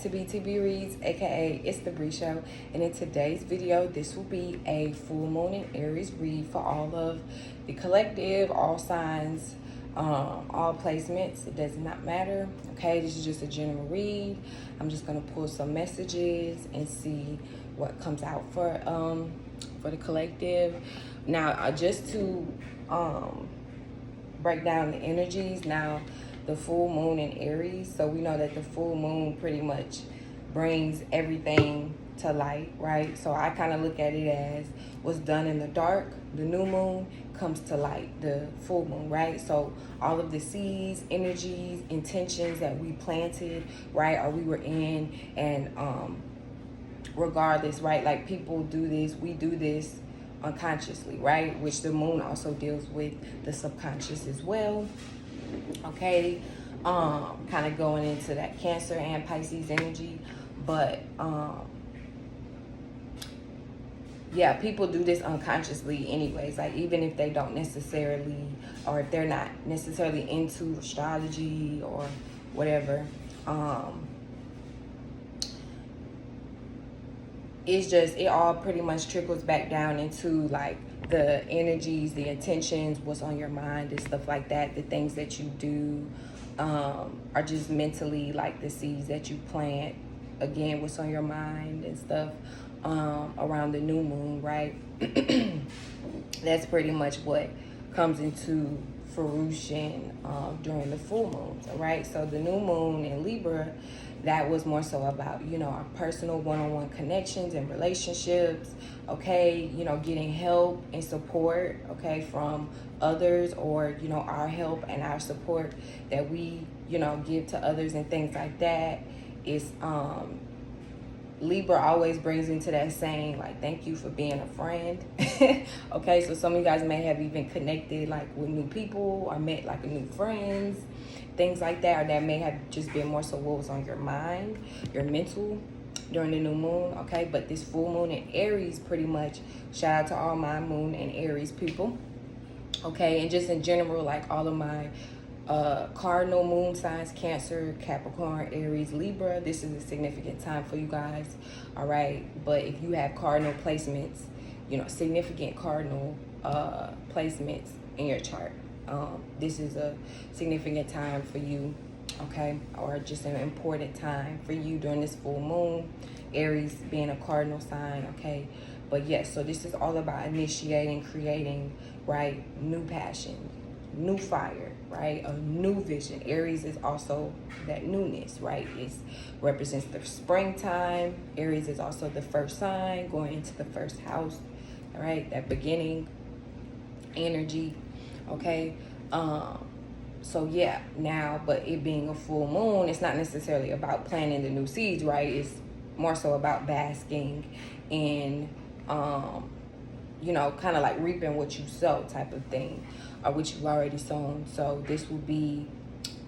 back to B.T.P Reads, aka It's the Bree Show. And in today's video, this will be a full moon in Aries read for all of the collective, all signs, all placements. It does not matter. Okay, this is just a general read. I'm just gonna pull some messages and see what comes out for the collective. Now, just to break down the energies. Now, the full moon in Aries, so we know that the full moon pretty much brings everything to light, right? So I kind of look at it as what's done in the dark, the new moon comes to light, the full moon, right? So all of the seeds, energies, intentions that we planted, right, or we were in, and regardless, right, like people do this, we do this unconsciously, right, which the moon also deals with the subconscious as well. Okay, kind of going into that Cancer and Pisces energy, but yeah, people do this unconsciously anyways, like even if they don't necessarily, or if they're not necessarily into astrology or whatever, it's just, it all pretty much trickles back down into like the energies, the intentions, what's on your mind and stuff like that. The things that you do are just mentally like the seeds that you plant. Again, what's on your mind and stuff around the new moon, right? That's pretty much what comes into fruition during the full moons, all right? So the new moon in Libra, that was more so about, you know, our personal one-on-one connections and relationships, okay? You know, getting help and support, okay, from others, or, you know, our help and our support that we, you know, give to others and things like that. Is Libra always brings into that saying, like, thank you for being a friend. Okay, so some of you guys may have even connected like with new people or met like new friends, things like that, or that may have just been more so what was on your mind, your mental during the new moon, okay? But this full moon in Aries, pretty much, shout out to all my moon and Aries people, okay? And just in general, like all of my cardinal moon signs, Cancer, Capricorn, Aries, Libra, this is a significant time for you guys, all right? But if you have cardinal placements, you know, significant cardinal placements in your chart, this is a significant time for you, okay? Or just an important time for you during this full moon, Aries being a cardinal sign, okay? But yes, so this is all about initiating, creating, right, new passion, new fire, right, a new vision. Aries is also that newness, right? It represents the springtime. Aries is also the first sign going into the first house, all right, that beginning energy, okay? So yeah, now, but it being a full moon, it's not necessarily about planting the new seeds, right? It's more so about basking in you know, kind of like reaping what you sow type of thing, or what you've already sown. So this will be,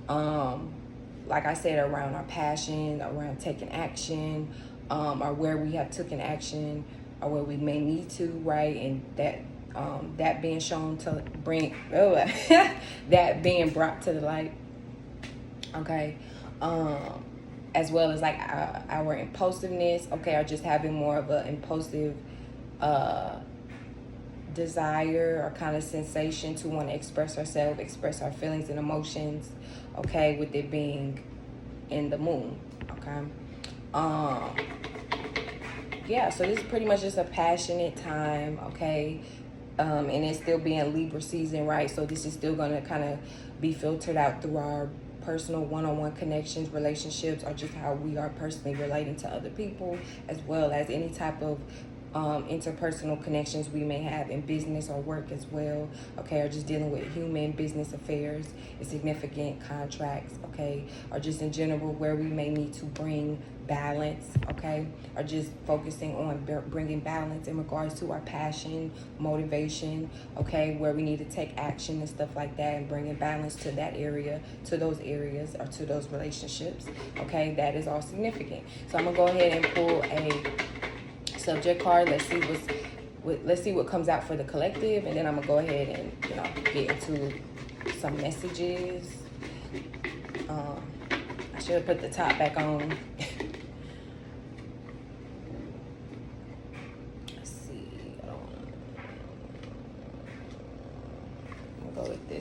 like I said, around our passion, around taking action, or where we have taken action, or where we may need to, right? And that being shown to bring, that being brought to the light, okay? As well as like our impulsiveness, okay, or just having more of an impulsive desire or kind of sensation to want to express ourselves, express our feelings and emotions, okay, with it being in the moon, okay? Yeah, so this is pretty much just a passionate time, okay? And it's still being Libra season, right? So this is still going to kind of be filtered out through our personal one-on-one connections, relationships, or just how we are personally relating to other people, as well as any type of interpersonal connections we may have in business or work as well, okay, or just dealing with human business affairs and significant contracts, okay, or just in general where we may need to bring balance, okay, or just focusing on bringing balance in regards to our passion, motivation, okay, where we need to take action and stuff like that, and bringing balance to that area, to those areas, or to those relationships, okay. That is all significant. So I'm gonna go ahead and pull a subject card. Let's see what comes out for the collective, and then I'm gonna go ahead and, you know, get into some messages. I should have put the top back on.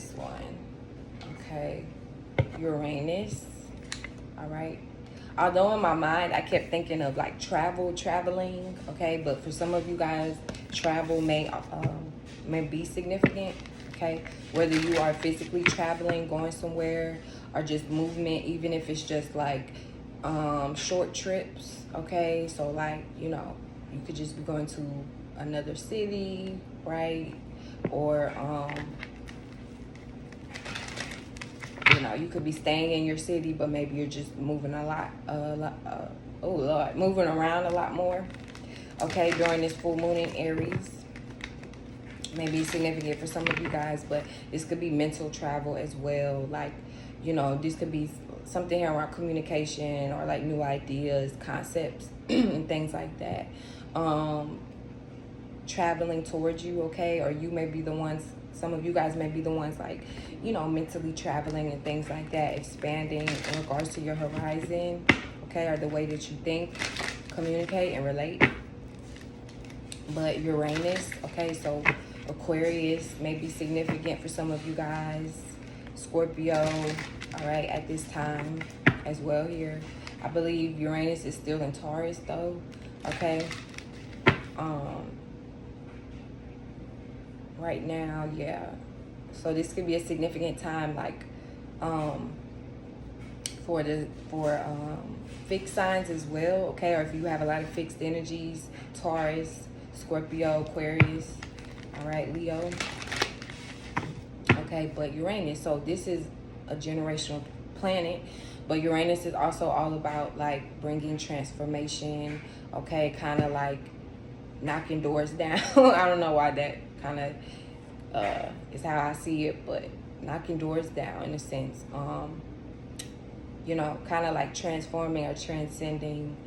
this one. Okay, Uranus. All right. Although in my mind I kept thinking of like traveling, okay, but for some of you guys, travel may be significant, okay, whether you are physically traveling, going somewhere, or just movement, even if it's just like short trips, okay. So like, you know, you could just be going to another city, right, or you know, you could be staying in your city, but maybe you're just moving oh Lord, moving around a lot more, okay, during this full moon in Aries. Maybe significant for some of you guys, but this could be mental travel as well. Like, you know, this could be something here around communication or like new ideas, concepts, and things like that. Traveling towards you, okay, or you may be the ones, some of you guys may be the ones like, you know, mentally traveling and things like that, expanding in regards to your horizon, okay, or the way that you think, communicate, and relate. But Uranus, okay, so Aquarius may be significant for some of you guys. Scorpio, all right, at this time as well here. I believe Uranus is still in Taurus though, okay. Right now, yeah. So this could be a significant time, like for fixed signs as well, okay, or if you have a lot of fixed energies, Taurus, Scorpio, Aquarius, all right, Leo, okay. But Uranus, so this is a generational planet, but Uranus is also all about like bringing transformation, okay, kind of like knocking doors down. I don't know why that kind of is how I see it, but knocking doors down in a sense, you know, kind of like transforming or transcending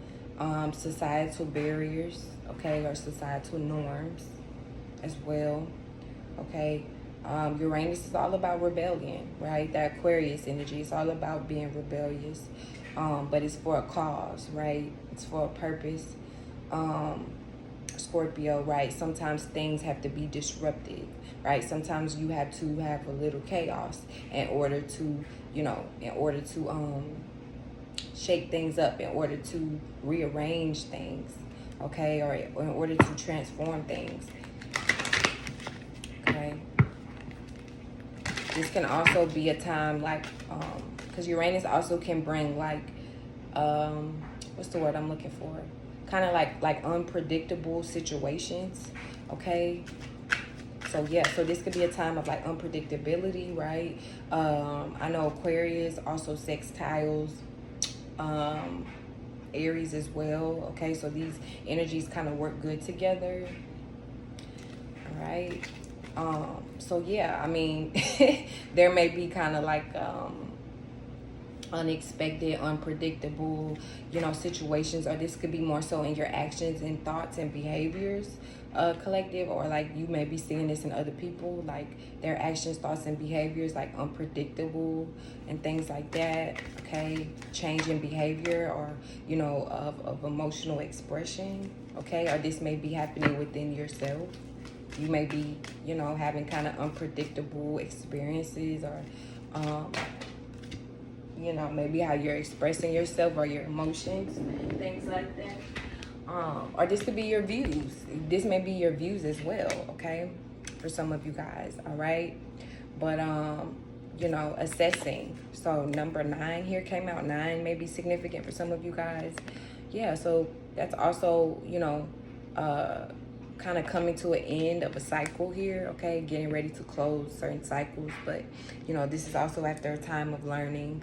societal barriers, okay, or societal norms as well, okay. Uranus is all about rebellion, right? That Aquarius energy, it's all about being rebellious, but it's for a cause, right? It's for a purpose. Scorpio, right? Sometimes things have to be disrupted, right? Sometimes you have to have a little chaos in order to, you know, in order to shake things up, in order to rearrange things, okay, or in order to transform things, okay. This can also be a time like because Uranus also can bring like what's the word I'm looking for, kind of like unpredictable situations, okay. So yeah, so this could be a time of like unpredictability, right? I know Aquarius also sextiles Aries as well, okay. So these energies kind of work good together, all right. So yeah, I mean there may be kind of like unexpected, unpredictable, you know, situations, or this could be more so in your actions and thoughts and behaviors, collective, or like you may be seeing this in other people, like their actions, thoughts, and behaviors, like unpredictable and things like that, okay. Change in behavior, or you know, of emotional expression, okay. Or this may be happening within yourself. You may be, you know, having kind of unpredictable experiences, or you know, maybe how you're expressing yourself or your emotions, things like that. Or this could be your views. This may be your views as well, okay, for some of you guys, all right. But you know, assessing. So number 9 here came out. 9 may be significant for some of you guys. Yeah, so that's also, you know, kind of coming to an end of a cycle here, okay, getting ready to close certain cycles. But you know, this is also after a time of learning,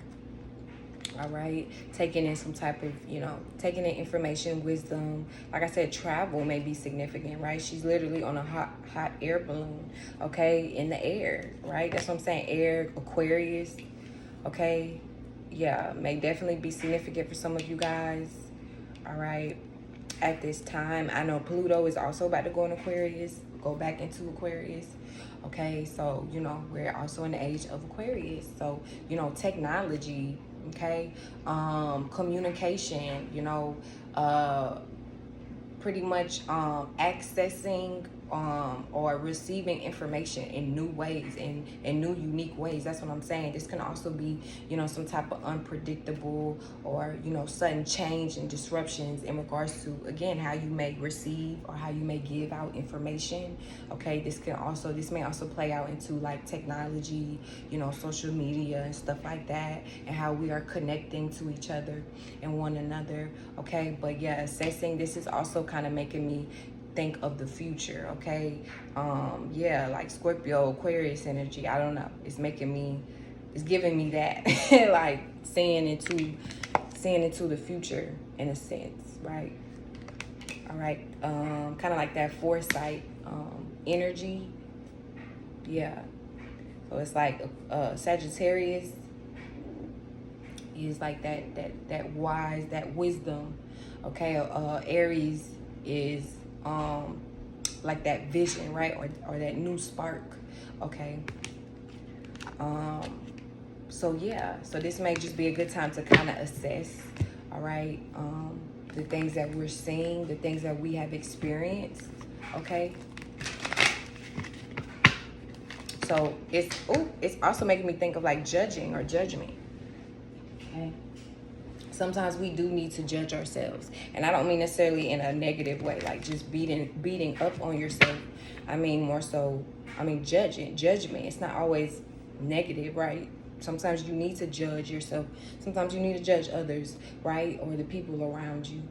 all right, taking in some type of, you know, taking in information, wisdom. Like I said, travel may be significant, right? She's literally on a hot air balloon, okay, in the air, right? That's what I'm saying. Air, Aquarius, okay. Yeah, may definitely be significant for some of you guys, all right, at this time. I know Pluto is also about to go in Aquarius, go back into Aquarius, okay. So you know, we're also in the age of Aquarius. So you know, technology, okay, communication, you know, pretty much accessing or receiving information in new ways, in new unique ways. That's what I'm saying. This can also be, you know, some type of unpredictable or, you know, sudden change and disruptions in regards to, again, how you may receive or how you may give out information. Okay, this may also play out into like technology, you know, social media and stuff like that, and how we are connecting to each other and one another. Okay, but yeah, assessing this is also kind of making me think of the future. Okay, yeah, like Scorpio, Aquarius energy. I don't know, it's giving me that like seeing into the future in a sense, right? All right, kind of like that foresight energy. Yeah, so it's like Sagittarius is like that wise, that wisdom. Okay, Aries is like that vision, right? Or that new spark. Okay. So yeah, so this may just be a good time to kind of assess, all right, the things that we're seeing, the things that we have experienced. Okay. So it's also making me think of like judging or judgment. Okay. Sometimes we do need to judge ourselves, and I don't mean necessarily in a negative way, like just beating up on yourself. I mean more so, judgment. It's not always negative, right? Sometimes you need to judge yourself. Sometimes you need to judge others, right? Or the people around you.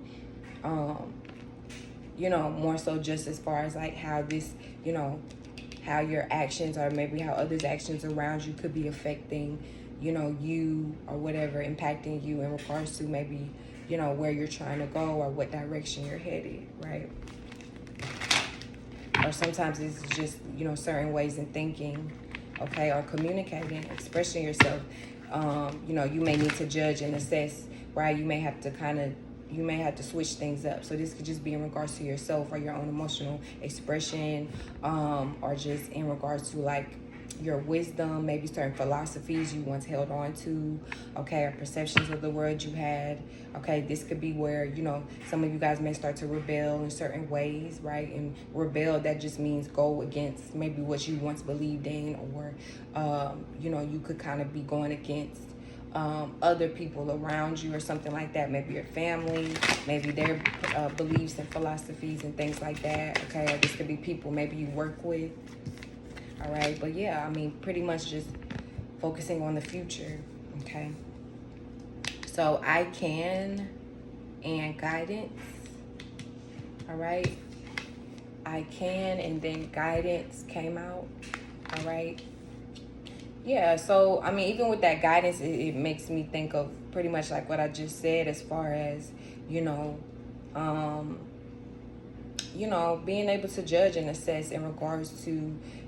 You know, more so just as far as like how this, you know, how your actions or maybe how others' actions around you could be affecting, you know, you or whatever, impacting you in regards to maybe, you know, where you're trying to go or what direction you're headed, right? Or sometimes it's just, you know, certain ways in thinking, okay, or communicating, expressing yourself. You know, you may need to judge and assess, right? You may have to switch things up. So this could just be in regards to yourself or your own emotional expression, or just in regards to like your wisdom, maybe certain philosophies you once held on to, okay, or perceptions of the world you had. Okay, this could be where, you know, some of you guys may start to rebel in certain ways, right? And rebel, that just means go against maybe what you once believed in, or you know, you could kind of be going against other people around you or something like that. Maybe your family, maybe their beliefs and philosophies and things like that. Okay, or this could be people maybe you work with. All right, but yeah, I mean, pretty much just focusing on the future. Okay, so I can and guidance. All right, I can, and then guidance came out. All right. Yeah, so I mean, even with that guidance, it makes me think of pretty much like what I just said, as far as, you know, being able to judge and assess in regards to,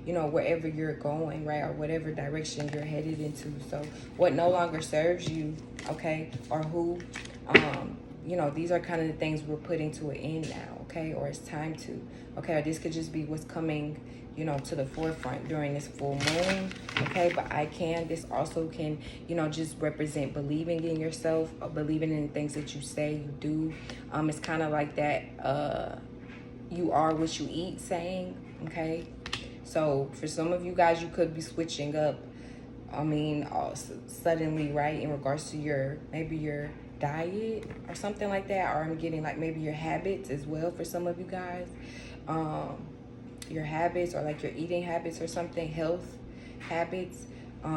you know, wherever you're going, right, or whatever direction you're headed into. So what no longer serves you, okay, or who, you know, these are kind of the things we're putting to an end now, okay, or it's time to, okay, or this could just be what's coming, you know, to the forefront during this full moon, okay. But this also can, you know, just represent believing in yourself, or believing in the things that you say you do. It's kind of like that, you are what you eat saying, okay. So for some of you guys, you could be switching up, I mean, suddenly, right, in regards to your diet or something like that, or I'm getting like maybe your habits as well for some of you guys, your habits, or like your eating habits or something, health habits. But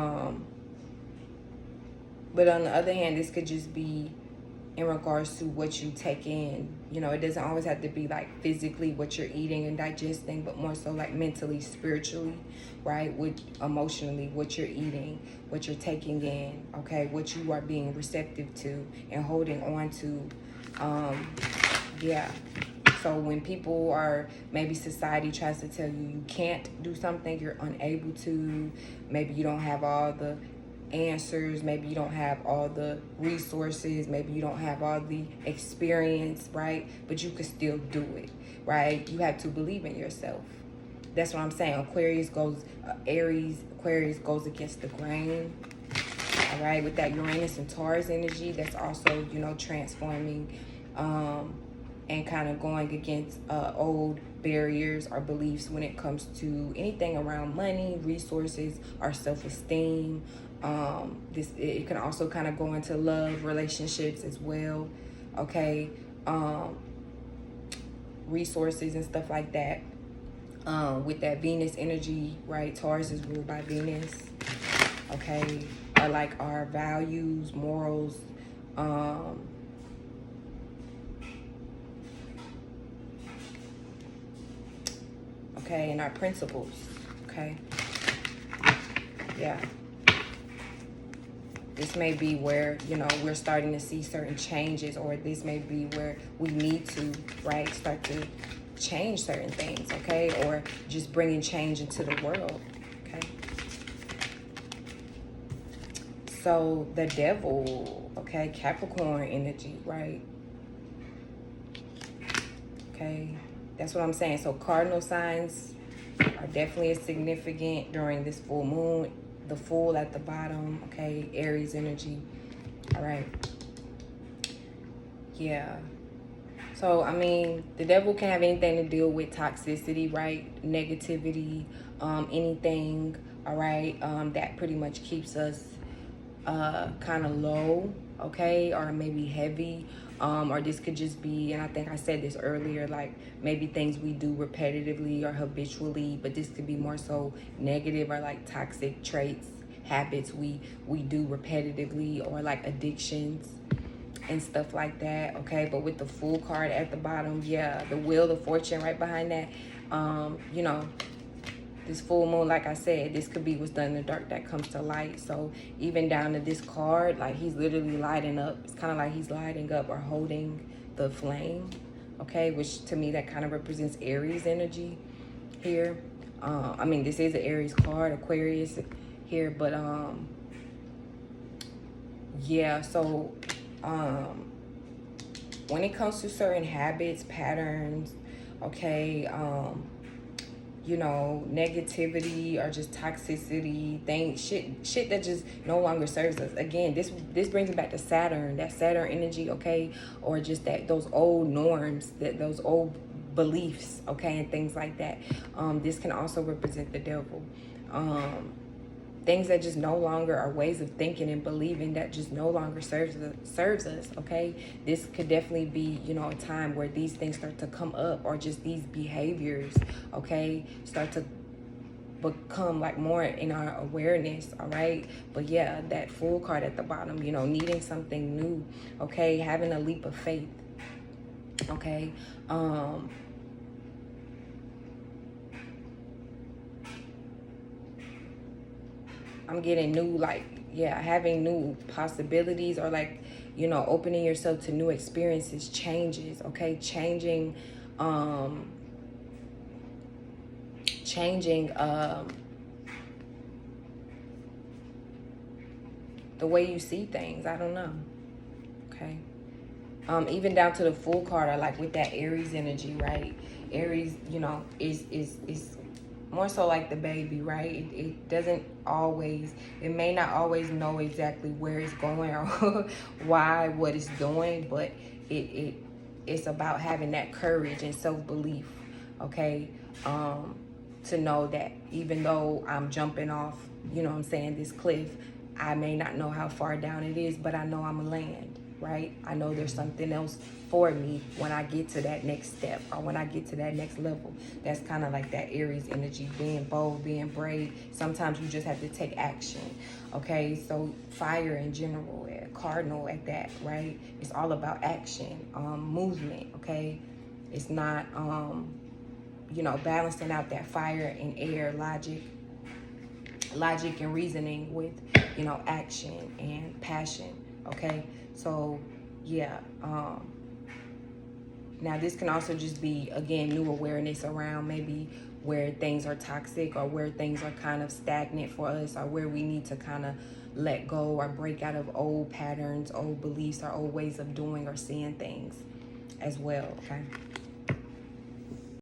on the other hand, this could just be in regards to what you take in. You know, it doesn't always have to be like physically what you're eating and digesting, but more so like mentally, spiritually, right? Emotionally, what you're eating, what you're taking in, okay? What you are being receptive to and holding on to. Yeah. So when people are, maybe society tries to tell you you can't do something, you're unable to, maybe you don't have all the answers, maybe you don't have all the resources, maybe you don't have all the experience, right? But you could still do it, right? You have to believe in yourself. That's what I'm saying. Aries, Aquarius goes against the grain. All right, with that Uranus and Taurus energy, that's also, you know, transforming, and kind of going against old barriers or beliefs when it comes to anything around money, resources, or self-esteem. It can also kind of go into love, relationships as well. Okay, resources and stuff like that. With that Venus energy, right? Taurus is ruled by Venus. Okay, or like our values, morals, okay, and our principles. Okay, yeah. This may be where, you know, we're starting to see certain changes, or this may be where we need to, right, start to change certain things, okay, or just bringing change into the world. Okay, so the devil, okay, Capricorn energy, right? Okay, that's what I'm saying. So cardinal signs are definitely significant during this full moon. The full at the bottom, okay, Aries energy. All right, yeah. So, I mean, the devil can have anything to deal with toxicity, right? Negativity, anything, all right, that pretty much keeps us kind of low, okay, or maybe heavy, or this could just be, and I think I said this earlier, like maybe things we do repetitively or habitually, but this could be more so negative or like toxic traits, habits we do repetitively, or like addictions and stuff like that, okay? But with the Fool card at the bottom, yeah, the Wheel of Fortune right behind that, you know, this full moon, like I said, this could be what's done in the dark that comes to light. So even down to this card, like he's literally lighting up. It's kind of like he's lighting up or holding the flame, okay? Which to me, that kind of represents Aries energy here. I mean, this is an Aries card, Aquarius here, but yeah, so when it comes to certain habits, patterns, okay, you know, negativity or just toxicity, shit that just no longer serves us. Again, this brings it back to Saturn, that Saturn energy, okay, or just that those old norms, those old beliefs, okay, and things like that. This can also represent the devil. Things that just no longer are ways of thinking and believing that just no longer serves us, okay? This could definitely be, you know, a time where these things start to come up, or just these behaviors, okay, start to become like more in our awareness, all right? But yeah, that Fool card at the bottom, you know, needing something new, okay, having a leap of faith, okay? I'm getting new, like, yeah, having new possibilities, or like, you know, opening yourself to new experiences, changes, okay? Changing the way you see things. I don't know, okay? Even down to the Fool card, I like with that Aries energy, right? Aries, you know, is more so like the baby, right? It doesn't always, it may not always know exactly where it's going or why, what it's doing, but it's about having that courage and self-belief, okay? To know that even though I'm jumping off, you know what I'm saying, this cliff, I may not know how far down it is, but I know I'm gonna land, right? I know there's something else for me when I get to that next step, or when I get to that next level. That's kind of like that Aries energy, being bold, being brave. Sometimes you just have to take action, okay? So fire in general, cardinal at that, right? It's all about action, movement, okay? It's not, you know, balancing out that fire and air, logic and reasoning with, you know, action and passion, okay? So yeah, now this can also just be, again, new awareness around maybe where things are toxic, or where things are kind of stagnant for us, or where we need to kind of let go or break out of old patterns, old beliefs, or old ways of doing or seeing things as well, okay?